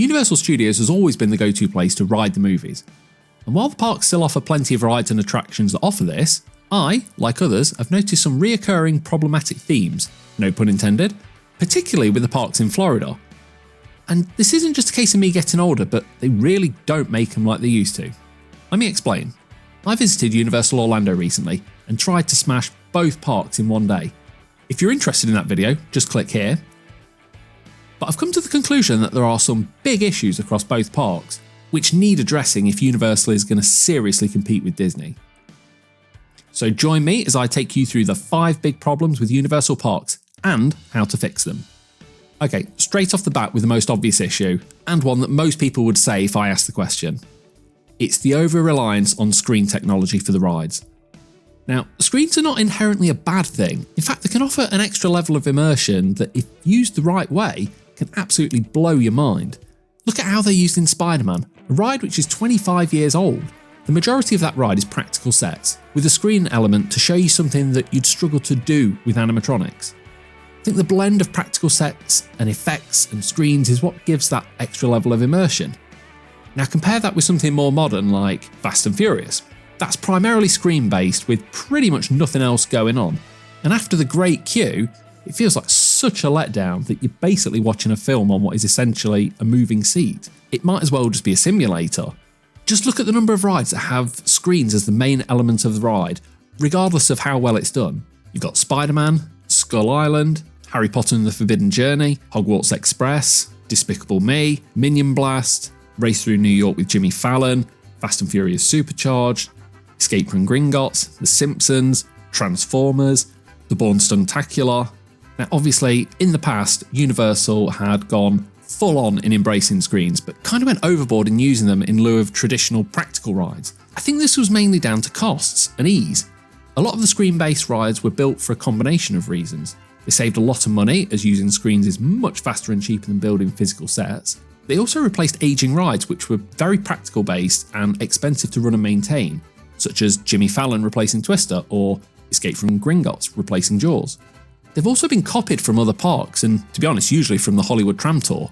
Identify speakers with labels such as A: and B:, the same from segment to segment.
A: Universal Studios has always been the go-to place to ride the movies. And while the parks still offer plenty of rides and attractions that offer this, I, like others, have noticed some reoccurring problematic themes, no pun intended, particularly with the parks in Florida. And this isn't just a case of me getting older, but they really don't make them like they used to. Let me explain. I visited Universal Orlando recently and tried to smash both parks in one day. If you're interested in that video, just click here. But I've come to the conclusion that there are some big issues across both parks, which need addressing if Universal is going to seriously compete with Disney. So join me as I take you through the 5 big problems with Universal parks and how to fix them. Okay, straight off the bat with the most obvious issue, and one that most people would say if I asked the question. It's the over-reliance on screen technology for the rides. Now, screens are not inherently a bad thing. In fact, they can offer an extra level of immersion that, if used the right way, can absolutely blow your mind. Look at how they're used in Spider-Man, a ride which is 25 years old. The majority of that ride is practical sets, with a screen element to show you something that you'd struggle to do with animatronics. I think the blend of practical sets and effects and screens is what gives that extra level of immersion. Now compare that with something more modern like Fast and Furious. That's primarily screen-based with pretty much nothing else going on. And after the great queue, it feels like such a letdown that you're basically watching a film on what is essentially a moving seat. It might as well just be a simulator. Just look at the number of rides that have screens as the main element of the ride, regardless of how well it's done. You've got Spider-Man, Skull Island, Harry Potter and the Forbidden Journey, Hogwarts Express, Despicable Me, Minion Blast, Race Through New York with Jimmy Fallon, Fast and Furious Supercharged, Escape from Gringotts, The Simpsons, Transformers, The Bourne Stuntacular. Now obviously, in the past, Universal had gone full on in embracing screens, but kind of went overboard in using them in lieu of traditional practical rides. I think this was mainly down to costs and ease. A lot of the screen-based rides were built for a combination of reasons. They saved a lot of money, as using screens is much faster and cheaper than building physical sets. They also replaced aging rides which were very practical based and expensive to run and maintain, such as Jimmy Fallon replacing Twister or Escape from Gringotts replacing Jaws. They've also been copied from other parks and, to be honest, usually from the Hollywood Tram Tour.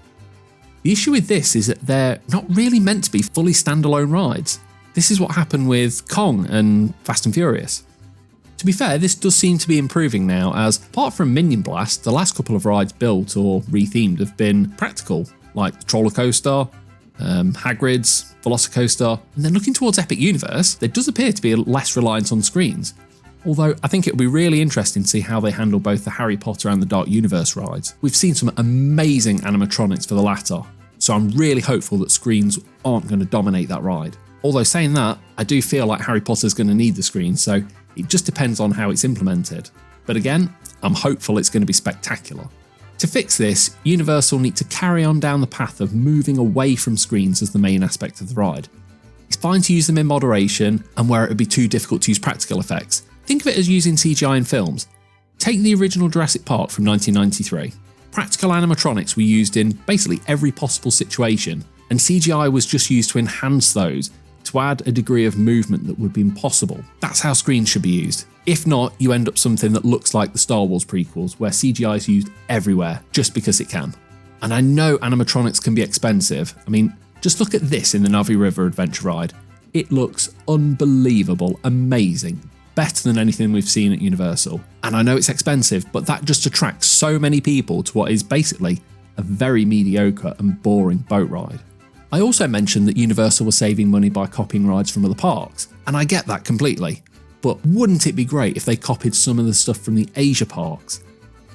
A: The issue with this is that they're not really meant to be fully standalone rides. This is what happened with Kong and Fast and Furious. To be fair, this does seem to be improving now, as apart from Minion Blast, the last couple of rides built or rethemed have been practical, like the Troller Coaster, Hagrid's, Velocicoaster, and then looking towards Epic Universe, there does appear to be less reliance on screens. Although I think it'll be really interesting to see how they handle both the Harry Potter and the Dark Universe rides. We've seen some amazing animatronics for the latter, so I'm really hopeful that screens aren't going to dominate that ride. Although saying that, I do feel like Harry Potter's going to need the screen, so it just depends on how it's implemented. But again, I'm hopeful it's going to be spectacular. To fix this, Universal need to carry on down the path of moving away from screens as the main aspect of the ride. It's fine to use them in moderation and where it would be too difficult to use practical effects. Think of it as using CGI in films. Take the original Jurassic Park from 1993. Practical animatronics were used in basically every possible situation, and CGI was just used to enhance those, to add a degree of movement that would be impossible. That's how screens should be used. If not, you end up something that looks like the Star Wars prequels, where CGI is used everywhere, just because it can. And I know animatronics can be expensive. I mean, just look at this in the Navi River Adventure ride. It looks unbelievable, amazing, better than anything we've seen at Universal. And I know it's expensive, but that just attracts so many people to what is basically a very mediocre and boring boat ride. I also mentioned that Universal was saving money by copying rides from other parks, and I get that completely. But wouldn't it be great if they copied some of the stuff from the Asia parks?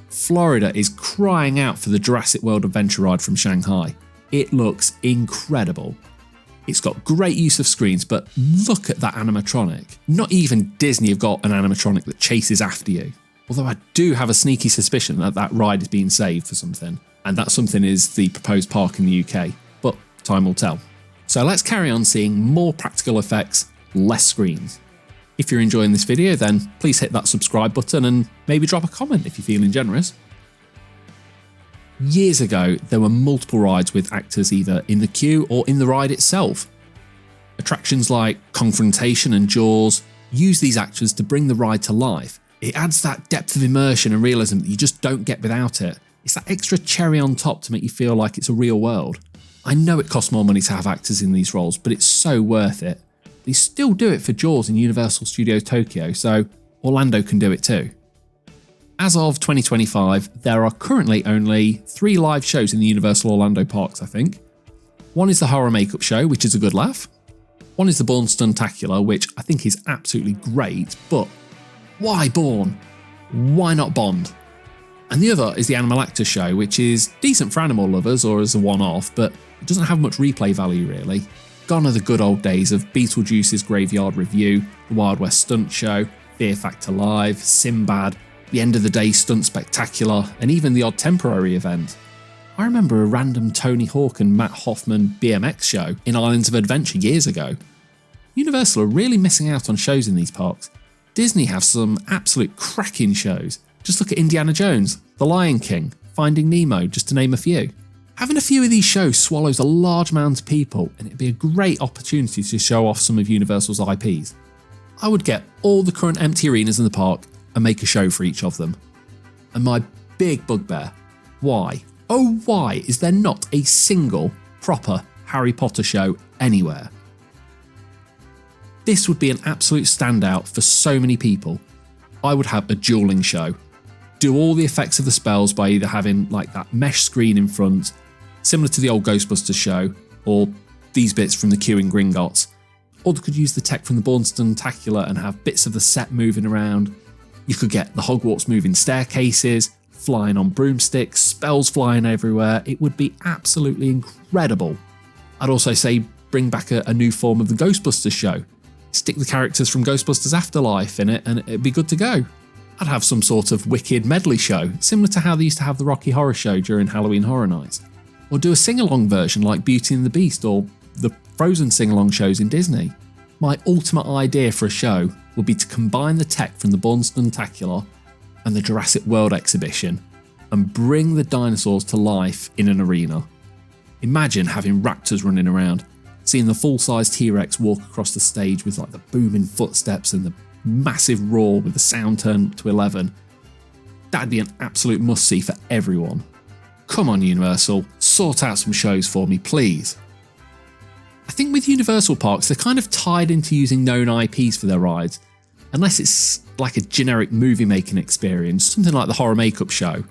A: Florida is crying out for the Jurassic World Adventure ride from Shanghai. It looks incredible. It's got great use of screens, but look at that animatronic. Not even Disney have got an animatronic that chases after you. Although I do have a sneaky suspicion that that ride is being saved for something, and that something is the proposed park in the UK, but time will tell. So let's carry on seeing more practical effects, less screens. If you're enjoying this video, then please hit that subscribe button and maybe drop a comment if you're feeling generous. Years ago, there were multiple rides with actors either in the queue or in the ride itself. Attractions like Confrontation and Jaws use these actors to bring the ride to life. It adds that depth of immersion and realism that you just don't get without it. It's that extra cherry on top to make you feel like it's a real world. I know it costs more money to have actors in these roles, but it's so worth it. They still do it for Jaws in Universal Studios Tokyo, so Orlando can do it too. As of 2025, there are currently only 3 live shows in the Universal Orlando parks, I think. One is the Horror Makeup Show, which is a good laugh. One is the Bourne Stuntacular, which I think is absolutely great, but why Bourne? Why not Bond? And the other is the Animal Actors Show, which is decent for animal lovers or as a one-off, but it doesn't have much replay value really. Gone are the good old days of Beetlejuice's Graveyard Review, the Wild West Stunt Show, Fear Factor Live, Sinbad, the End of the Day Stunt Spectacular, and even the odd temporary event. I remember a random Tony Hawk and Matt Hoffman BMX show in Islands of Adventure years ago. Universal are really missing out on shows in these parks. Disney have some absolute cracking shows. Just look at Indiana Jones, The Lion King, Finding Nemo, just to name a few. Having a few of these shows swallows a large amount of people, and it'd be a great opportunity to show off some of Universal's IPs. I would get all the current empty arenas in the park and make a show for each of them. And my big bugbear, why, oh why is there not a single proper Harry Potter show anywhere? This would be an absolute standout for so many people. I would have a dueling show. Do all the effects of the spells by either having like that mesh screen in front, similar to the old Ghostbusters show, or these bits from the Q in Gringotts. Or they could use the tech from the Bourne Stuntacular and have bits of the set moving around. You could get the Hogwarts moving staircases, flying on broomsticks, spells flying everywhere. It would be absolutely incredible. I'd also say bring back a new form of the Ghostbusters show. Stick the characters from Ghostbusters Afterlife in it and it'd be good to go. I'd have some sort of wicked medley show, similar to how they used to have the Rocky Horror Show during Halloween Horror Nights. Or do a sing-along version like Beauty and the Beast or the Frozen sing-along shows in Disney. My ultimate idea for a show would be to combine the tech from the Bourne Stuntacular and the Jurassic World exhibition and bring the dinosaurs to life in an arena. Imagine having raptors running around, seeing the full-size T-Rex walk across the stage with like the booming footsteps and the massive roar with the sound turned to 11. That'd be an absolute must-see for everyone. Come on Universal, sort out some shows for me, please. I think with Universal parks, they're kind of tied into using known IPs for their rides, unless it's like a generic movie-making experience, something like the Horror Makeup Show.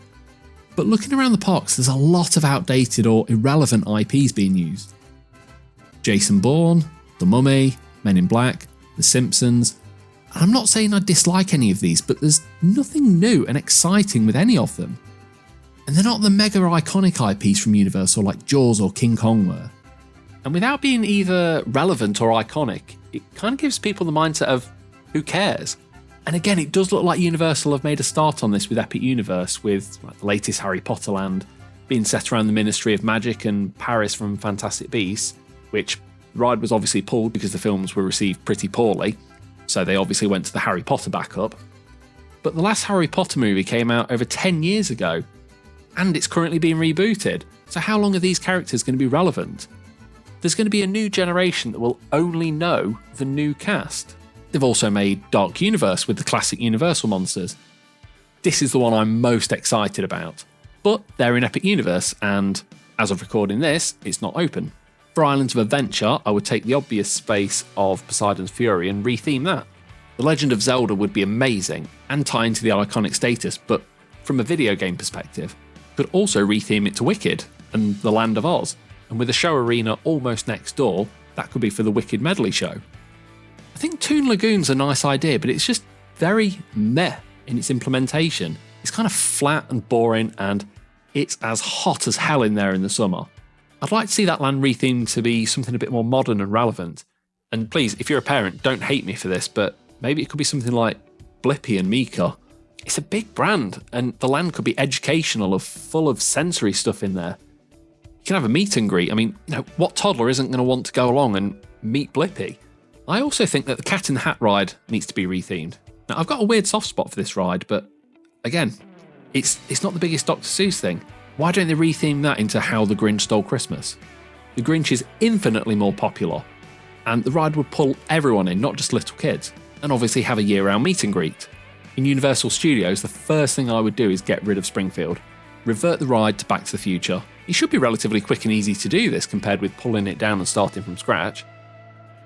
A: But looking around the parks, there's a lot of outdated or irrelevant IPs being used. Jason Bourne, The Mummy, Men in Black, The Simpsons. And I'm not saying I dislike any of these, but there's nothing new and exciting with any of them. And they're not the mega iconic IPs from Universal like Jaws or King Kong were. And without being either relevant or iconic, it kind of gives people the mindset of, who cares? And again, it does look like Universal have made a start on this with Epic Universe, with like the latest Harry Potter land being set around the Ministry of Magic and Paris from Fantastic Beasts, which the ride was obviously pulled because the films were received pretty poorly, so they obviously went to the Harry Potter backup. But the last Harry Potter movie came out over 10 years ago, and it's currently being rebooted, so how long are these characters going to be relevant? There's going to be a new generation that will only know the new cast. They've also made Dark Universe with the classic Universal monsters. This is the one I'm most excited about. But they're in Epic Universe, and as of recording this, it's not open. For Islands of Adventure, I would take the obvious space of Poseidon's Fury and retheme that. The Legend of Zelda would be amazing and tie into the iconic status, but from a video game perspective, could also retheme it to Wicked and the Land of Oz. And with a show arena almost next door, that could be for the Wicked Medley show. I think Toon Lagoon's a nice idea, but it's just very meh in its implementation. It's kind of flat and boring, and it's as hot as hell in there in the summer. I'd like to see that land rethemed to be something a bit more modern and relevant. And please, if you're a parent, don't hate me for this, but maybe it could be something like Blippi and Mika. It's a big brand, and the land could be educational or full of sensory stuff in there. You can have a meet and greet. I mean, what toddler isn't going to want to go along and meet Blippi? I also think that the Cat in the Hat ride needs to be rethemed. Now, I've got a weird soft spot for this ride, but again, it's not the biggest Dr. Seuss thing. Why don't they retheme that into How the Grinch Stole Christmas? The Grinch is infinitely more popular, and the ride would pull everyone in, not just little kids, and obviously have a year-round meet and greet. In Universal Studios, the first thing I would do is get rid of Springfield. revert the ride to Back to the Future. It should be relatively quick and easy to do this compared with pulling it down and starting from scratch.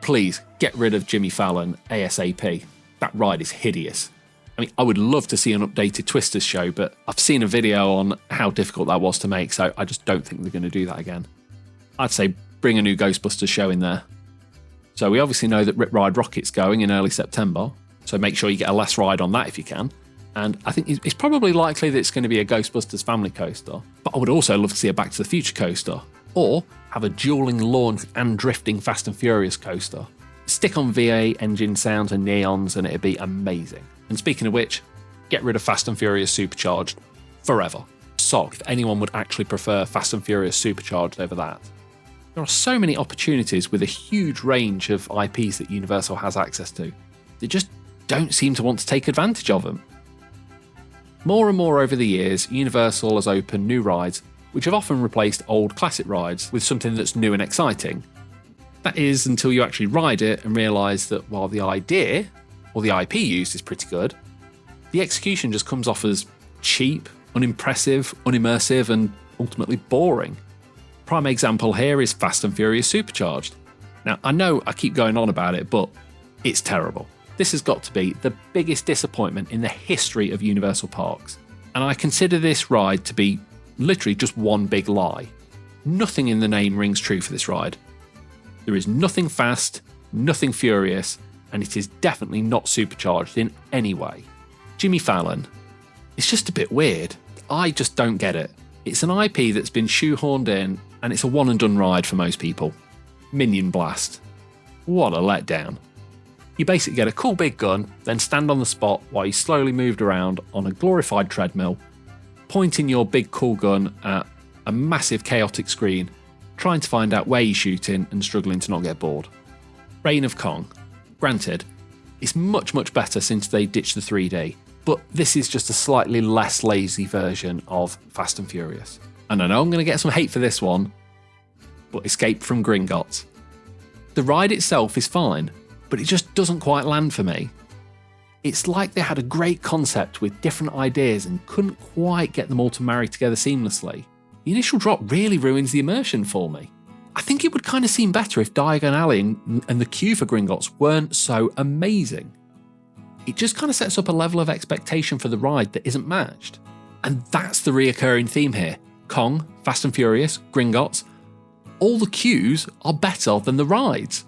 A: Please get rid of Jimmy Fallon ASAP. That ride is hideous. I mean, I would love to see an updated Twisters show, but I've seen a video on how difficult that was to make, so I just don't think they're going to do that again. I'd say bring a new Ghostbusters show in there. So we obviously know that Rip Ride Rocket's going in early September, so make sure you get a last ride on that if you can. And I think it's probably likely that it's going to be a Ghostbusters family coaster, but I would also love to see a Back to the Future coaster, or have a dueling launch and drifting Fast and Furious coaster. Stick on V8 engine sounds and neons and it'd be amazing. And speaking of which, get rid of Fast and Furious Supercharged forever. Shocked if anyone would actually prefer Fast and Furious Supercharged over that. There are so many opportunities with a huge range of IPs that Universal has access to. They just don't seem to want to take advantage of them. More and more over the years, Universal has opened new rides which have often replaced old classic rides with something that's new and exciting. That is, until you actually ride it and realise that while the idea, or the IP used, is pretty good, the execution just comes off as cheap, unimpressive, unimmersive, and ultimately boring. Prime example here is Fast and Furious Supercharged. Now, I know I keep going on about it, but it's terrible. This has got to be the biggest disappointment in the history of Universal Parks, and I consider this ride to be literally just one big lie. Nothing in the name rings true for this ride. There is nothing fast, nothing furious, and it is definitely not supercharged in any way. Jimmy Fallon. It's just a bit weird. I just don't get it. It's an IP that's been shoehorned in, and it's a one and done ride for most people. Minion Blast. What a letdown. You basically get a cool big gun, then stand on the spot while you slowly moved around on a glorified treadmill, pointing your big cool gun at a massive chaotic screen, trying to find out where you're shooting and struggling to not get bored. Reign of Kong. Granted, it's much better since they ditched the 3D, but this is just a slightly less lazy version of Fast and Furious. And I know I'm going to get some hate for this one, but Escape from Gringotts. The ride itself is fine, but it just doesn't quite land for me. It's like they had a great concept with different ideas and couldn't quite get them all to marry together seamlessly. The initial drop really ruins the immersion for me. I think it would kind of seem better if Diagon Alley and the queue for Gringotts weren't so amazing. It just kind of sets up a level of expectation for the ride that isn't matched. And that's the reoccurring theme here. Kong, Fast and Furious, Gringotts, all the queues are better than the rides.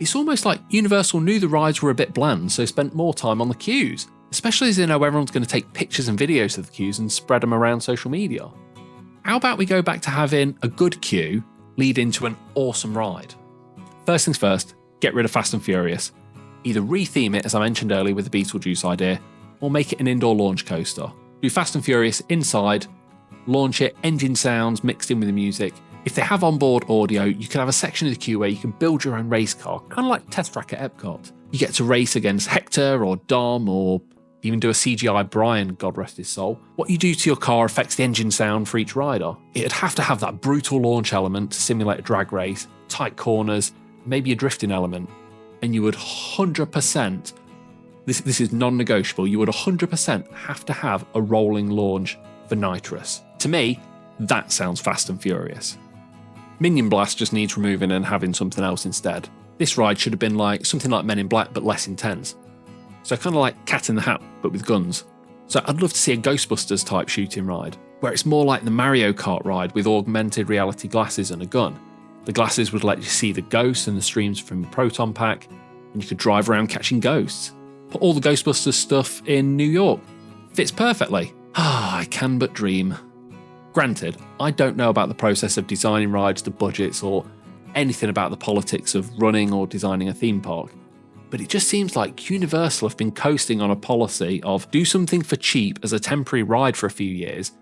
A: It's almost like Universal knew the rides were a bit bland, so spent more time on the queues, especially as they know everyone's going to take pictures and videos of the queues and spread them around social media. How about we go back to having a good queue lead into an awesome ride? First things first, get rid of Fast and Furious. Either retheme it, as I mentioned earlier with the Beetlejuice idea, or make it an indoor launch coaster. Do Fast and Furious inside, launch it, engine sounds mixed in with the music. If they have onboard audio, you can have a section of the queue where you can build your own race car, kind of like Test Track at Epcot. You get to race against Hector or Dom, or even do a CGI Brian, God rest his soul. What you do to your car affects the engine sound for each rider. It'd have to have that brutal launch element to simulate a drag race, tight corners, maybe a drifting element. And you would 100%, this is non-negotiable, you would 100% have to have a rolling launch for nitrous. To me, that sounds Fast and Furious. Minion Blast just needs removing and having something else instead. This ride should have been like something like Men in Black but less intense. So kind of like Cat in the Hat but with guns. So I'd love to see a Ghostbusters type shooting ride, where it's more like the Mario Kart ride with augmented reality glasses and a gun. The glasses would let you see the ghosts and the streams from your proton pack, and you could drive around catching ghosts. Put all the Ghostbusters stuff in New York. Fits perfectly. I can but dream. Granted, I don't know about the process of designing rides, the budgets, or anything about the politics of running or designing a theme park, but it just seems like Universal have been coasting on a policy of do something for cheap as a temporary ride for a few years,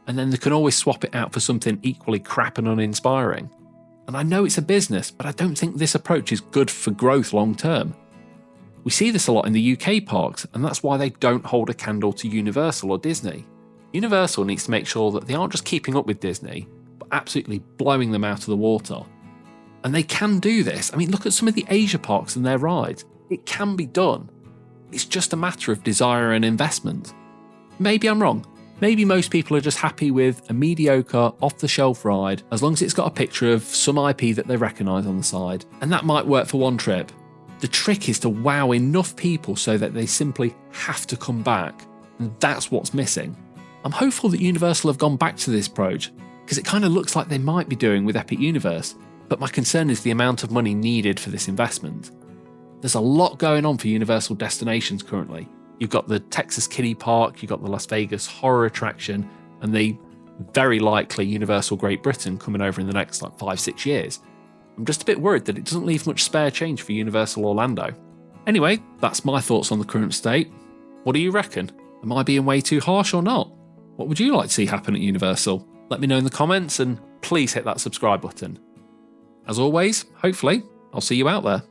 A: and then they can always swap it out for something equally crap and uninspiring. And I know it's a business, but I don't think this approach is good for growth long term. We see this a lot in the UK parks, and that's why they don't hold a candle to Universal or Disney. Universal needs to make sure that they aren't just keeping up with Disney, but absolutely blowing them out of the water. And they can do this. I mean, look at some of the Asia parks and their rides. It can be done. It's just a matter of desire and investment. Maybe I'm wrong. Maybe most people are just happy with a mediocre, off-the-shelf ride as long as it's got a picture of some IP that they recognise on the side, and that might work for one trip. The trick is to wow enough people so that they simply have to come back, and that's what's missing. I'm hopeful that Universal have gone back to this approach, because it kind of looks like they might be doing with Epic Universe, but my concern is the amount of money needed for this investment. There's a lot going on for Universal destinations currently. You've got the Texas Kiddie Park, you've got the Las Vegas horror attraction, and the very likely Universal Great Britain coming over in the next 5-6 years. I'm just a bit worried that it doesn't leave much spare change for Universal Orlando. Anyway, that's my thoughts on the current state. What do you reckon? Am I being way too harsh or not? What would you like to see happen at Universal? Let me know in the comments, and please hit that subscribe button. As always, hopefully, I'll see you out there.